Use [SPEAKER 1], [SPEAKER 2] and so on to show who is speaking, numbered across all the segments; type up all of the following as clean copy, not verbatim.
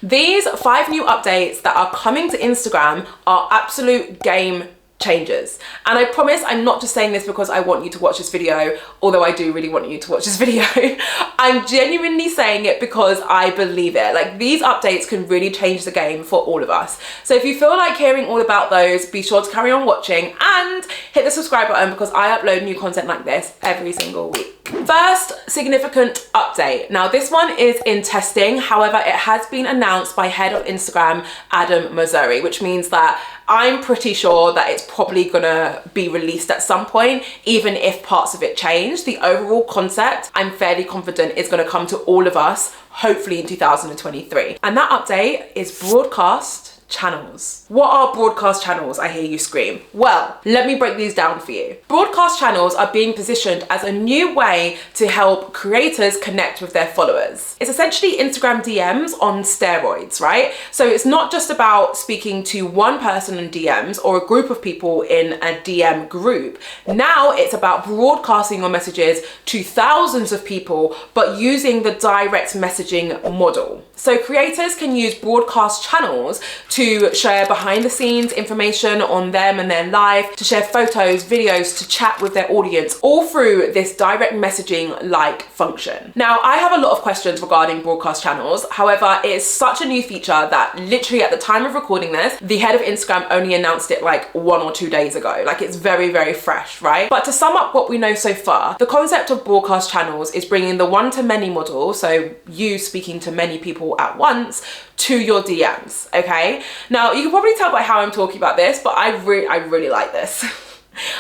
[SPEAKER 1] These 5 new updates that are coming to Instagram are absolute game changers. And I promise I'm not just saying this because I want you to watch this video, although I do really want you to watch this video. I'm genuinely saying it because I believe it. Like, these updates can really change the game for all of us. So if you feel like hearing all about those, be sure to carry on watching and hit the subscribe button because I upload new content like this every single week. First significant update. Now this one is in testing, however it has been announced by head of Instagram Adam Mosseri, which means that I'm pretty sure that it's probably gonna be released at some point, even if parts of it change. The overall concept, I'm fairly confident, is gonna come to all of us, hopefully in 2023. And that update is broadcast channels. What are broadcast channels, I hear you scream? Well, let me break these down for you. Broadcast channels are being positioned as a new way to help creators connect with their followers. It's essentially Instagram DMs on steroids, right? So it's not just about speaking to one person in DMs or a group of people in a DM group. Now it's about broadcasting your messages to thousands of people, but using the direct messaging model. So creators can use broadcast channels to share behind the scenes information on them and their life, to share photos, videos, to chat with their audience, all through this direct messaging like function. Now, I have a lot of questions regarding broadcast channels. However, it is such a new feature that literally at the time of recording this, the head of Instagram only announced it like 1 or 2 days ago. Like, it's very, very fresh, right? But to sum up what we know so far, the concept of broadcast channels is bringing the one-to-many model, so you speaking to many people at once, to your DMs, okay? Now, you can probably tell by how I'm talking about this, but I really like this.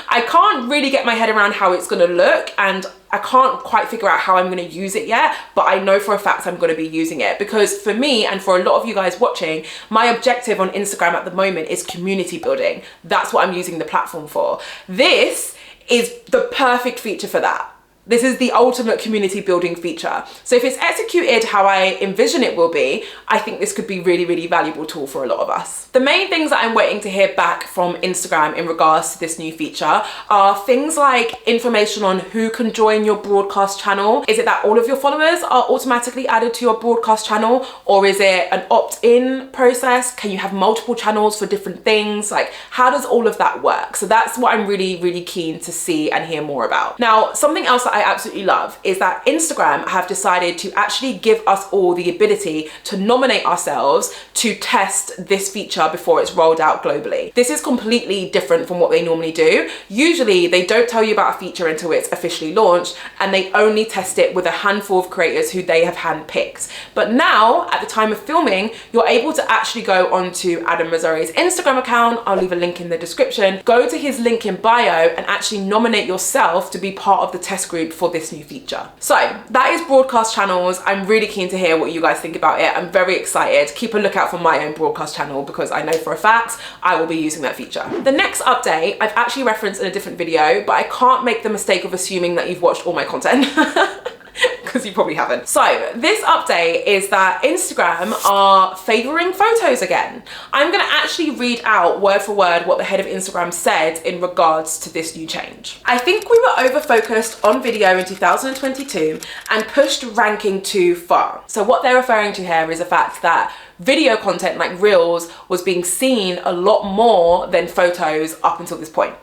[SPEAKER 1] I can't really get my head around how it's gonna look, and I can't quite figure out how I'm gonna use it yet, but I know for a fact I'm gonna be using it because for me and for a lot of you guys watching, my objective on Instagram at the moment is community building. That's what I'm using the platform for. This is the perfect feature for that. This is the ultimate community building feature. So if it's executed how I envision it will be, I think this could be really, really valuable tool for a lot of us. The main things that I'm waiting to hear back from Instagram in regards to this new feature are things like information on who can join your broadcast channel. Is it that all of your followers are automatically added to your broadcast channel, or is it an opt-in process? Can you have multiple channels for different things? Like, how does all of that work? So that's what I'm really, really keen to see and hear more about. Now, something else that I absolutely love is that Instagram have decided to actually give us all the ability to nominate ourselves to test this feature before it's rolled out globally. This is completely different from what they normally do. Usually they don't tell you about a feature until it's officially launched, and they only test it with a handful of creators who they have handpicked. But now, at the time of filming, you're able to actually go onto Adam Mosseri's Instagram account. I'll leave a link in the description. Go to his link in bio and actually nominate yourself to be part of the test group for this new feature. So that is broadcast channels. I'm really keen to hear what you guys think about it. I'm very excited. Keep a lookout for my own broadcast channel because I know for a fact I will be using that feature. The next update I've actually referenced in a different video, but I can't make the mistake of assuming that you've watched all my content. Because you probably haven't. So this update is that Instagram are favoring photos again. I'm gonna actually read out word for word what the head of Instagram said in regards to this new change. I think we were over-focused on video in 2022 and pushed ranking too far. So what they're referring to here is the fact that video content like Reels was being seen a lot more than photos up until this point.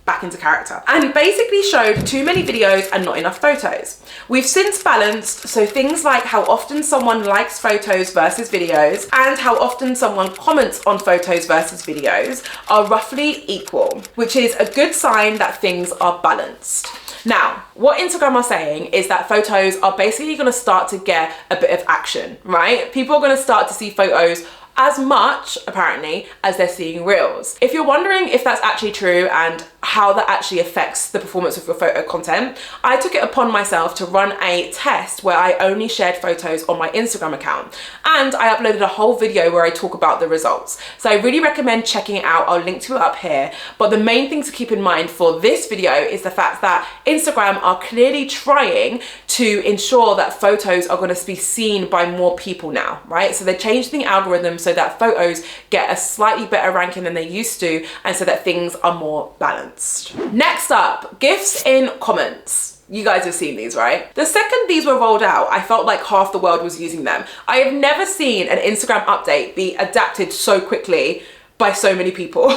[SPEAKER 1] Back into character, and basically showed too many videos and not enough photos. We've since balanced, so things like how often someone likes photos versus videos and how often someone comments on photos versus videos are roughly equal, which is a good sign that things are balanced. Now, what Instagram are saying is that photos are basically going to start to get a bit of action, right? People are going to start to see photos as much, apparently, as they're seeing Reels. If you're wondering if that's actually true and how that actually affects the performance of your photo content, I took it upon myself to run a test where I only shared photos on my Instagram account, and I uploaded a whole video where I talk about the results. So I really recommend checking it out. I'll link to it up here. But the main thing to keep in mind for this video is the fact that Instagram are clearly trying to ensure that photos are going to be seen by more people now, right? So they're changing the algorithm so that photos get a slightly better ranking than they used to, and so that things are more balanced. Next up, gifs in comments. You guys have seen these, right? The second these were rolled out, I felt like half the world was using them. I have never seen an Instagram update be adapted so quickly by so many people.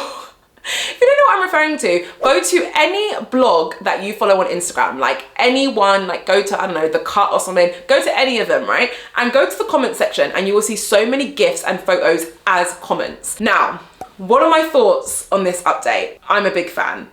[SPEAKER 1] If you don't know what I'm referring to, go to any blog that you follow on Instagram, like anyone, like go to, I don't know, The Cut or something, go to any of them, right? And go to the comment section and you will see so many GIFs and photos as comments. Now, what are my thoughts on this update? I'm a big fan.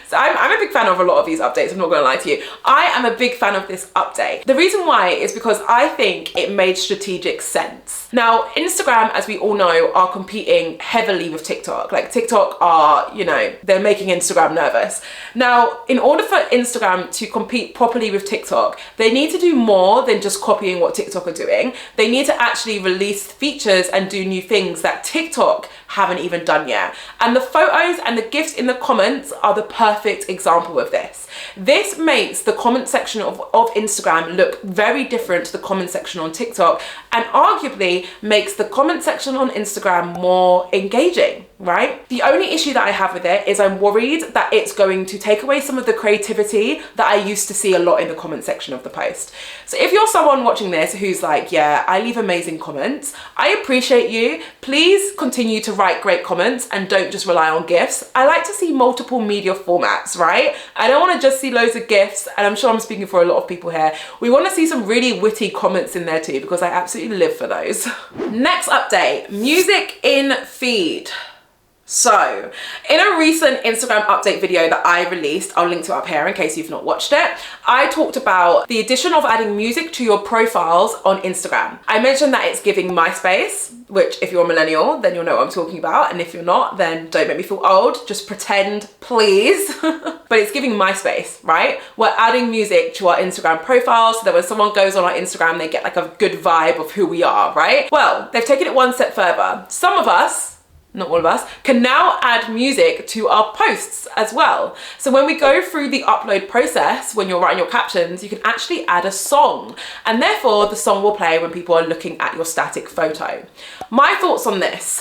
[SPEAKER 1] So I'm a big fan of a lot of these updates, I'm not gonna lie to you. I am a big fan of this update. The reason why is because I think it made strategic sense. Now, Instagram, as we all know, are competing heavily with TikTok. Like TikTok are, you know, they're making Instagram nervous. Now, in order for Instagram to compete properly with TikTok, they need to do more than just copying what TikTok are doing. They need to actually release features and do new things that TikTok haven't even done yet. And the photos and the GIFs in the comments are the perfect example of this. This makes the comment section of Instagram look very different to the comment section on TikTok, and arguably makes the comment section on Instagram more engaging, right? The only issue that I have with it is I'm worried that it's going to take away some of the creativity that I used to see a lot in the comment section of the post. So if you're someone watching this who's like, yeah, I leave amazing comments, I appreciate you. Please continue to write great comments and don't just rely on GIFs. I like to see multiple media formats, right? I don't want to just see loads of GIFs, and I'm sure I'm speaking for a lot of people here. We want to see some really witty comments in there too, because I absolutely live for those. Next update, music in feed. So, in a recent Instagram update video that I released, I'll link to it up here in case you've not watched it, I talked about the addition of adding music to your profiles on Instagram. I mentioned that it's giving MySpace, which if you're a millennial, then you'll know what I'm talking about, and if you're not, then don't make me feel old, just pretend, please. But it's giving MySpace, right? We're adding music to our Instagram profiles so that when someone goes on our Instagram, they get like a good vibe of who we are, right? Well, they've taken it one step further. Some of us, not all of us, can now add music to our posts as well. So when we go through the upload process, when you're writing your captions, you can actually add a song, and therefore the song will play when people are looking at your static photo. My thoughts on this,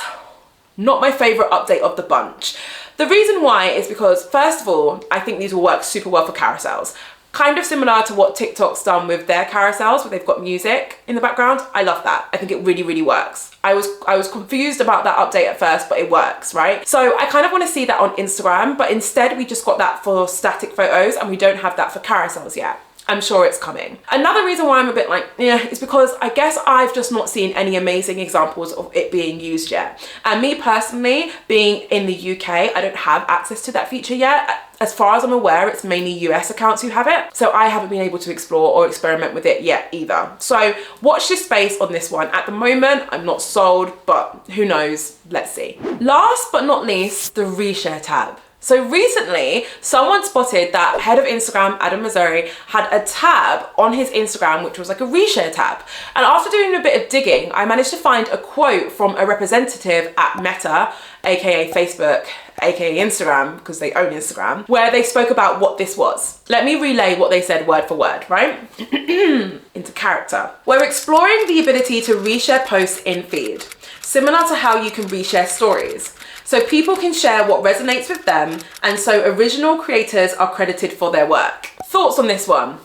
[SPEAKER 1] not my favorite update of the bunch. The reason why is because, first of all, I think these will work super well for carousels. Kind of similar to what TikTok's done with their carousels, where they've got music in the background. I love that. I think it really, really works. I was confused about that update at first, but it works, right? So I kind of want to see that on Instagram, but instead we just got that for static photos and we don't have that for carousels yet. I'm sure it's coming. Another reason why I'm a bit like, yeah, is because I guess I've just not seen any amazing examples of it being used yet. And me personally, being in the UK, I don't have access to that feature yet. As far as I'm aware, it's mainly US accounts who have it. So I haven't been able to explore or experiment with it yet either. So watch this space on this one. At the moment, I'm not sold, but who knows? Let's see. Last but not least, the Reshare tab. So recently, someone spotted that head of Instagram, Adam Missouri, had a tab on his Instagram, which was like a reshare tab. And after doing a bit of digging, I managed to find a quote from a representative at Meta, aka Facebook, aka Instagram, because they own Instagram, where they spoke about what this was. Let me relay what they said word for word, right? Into character. We're exploring the ability to reshare posts in feed, similar to how you can reshare stories. So people can share what resonates with them, and so original creators are credited for their work. Thoughts on this one?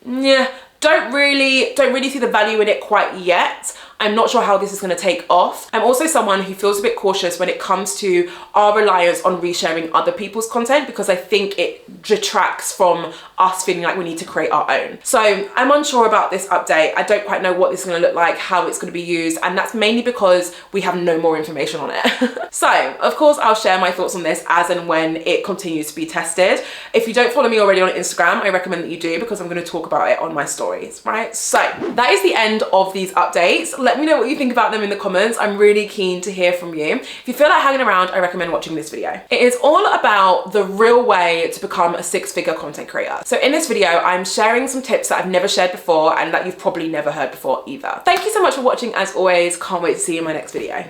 [SPEAKER 1] Yeah, don't really see the value in it quite yet. I'm not sure how this is going to take off. I'm also someone who feels a bit cautious when it comes to our reliance on resharing other people's content, because I think it detracts from us feeling like we need to create our own. So I'm unsure about this update. I don't quite know what this is going to look like, how it's going to be used, and that's mainly because we have no more information on it. So of course I'll share my thoughts on this as and when it continues to be tested. If you don't follow me already on Instagram, I recommend that you do, because I'm going to talk about it on my stories, right? So that is the end of these updates. Let me know what you think about them in the comments. I'm really keen to hear from you. If you feel like hanging around, I recommend watching this video. It is all about the real way to become a six-figure content creator. So in this video, I'm sharing some tips that I've never shared before and that you've probably never heard before either. Thank you so much for watching as always. Can't wait to see you in my next video.